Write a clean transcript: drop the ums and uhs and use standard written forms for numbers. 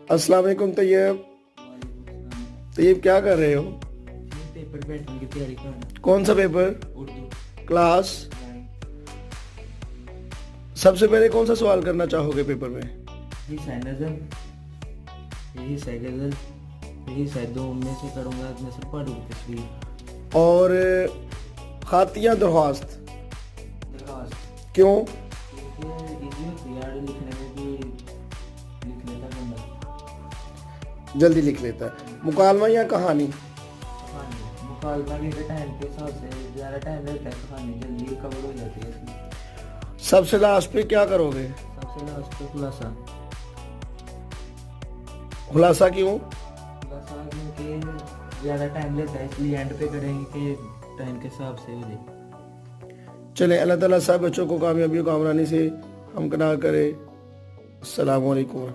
अस्सलाम वालेकुम तैयब। तैयब क्या कर रहे हो? पेपर बैठने की तैयारी कर रहा कौन सा पेपर? हूँ। उर्दू क्लास। सबसे पहले कौन सा सवाल करना चाहोगे पेपर में? यही है नज़म, यही है गज़ल, यही है दो में से करूँगा नसर पढ़ू तस्वीर। और ख़त या दरख्वास्त? दरखास्त क्यों? क्योंकि इजी होती है यार लिखने में भी, लिख लेता बंदा। जल्दी लिख लेता है। मुकालमा या कहानी? कहानी मुकालमा के टाइम के हिसाब से ज़्यादा टाइम लगता है, कहानी जल्दी कवर हो जाती है इसमें। सबसे लास्ट पे क्या करोगे? सबसे लास्ट पे खुलासा। खुलासा क्यों? खुलासा क्योंकि ज़्यादा टाइम लेता है इसलिए एंड पे करेंगे कि टाइम के हिसाब से हो जाए। चलें, अल्लाह ताला सब बच्चों को कामयाबी और कामरानी से हमकनार करे। अस्सलाम वालेकुम।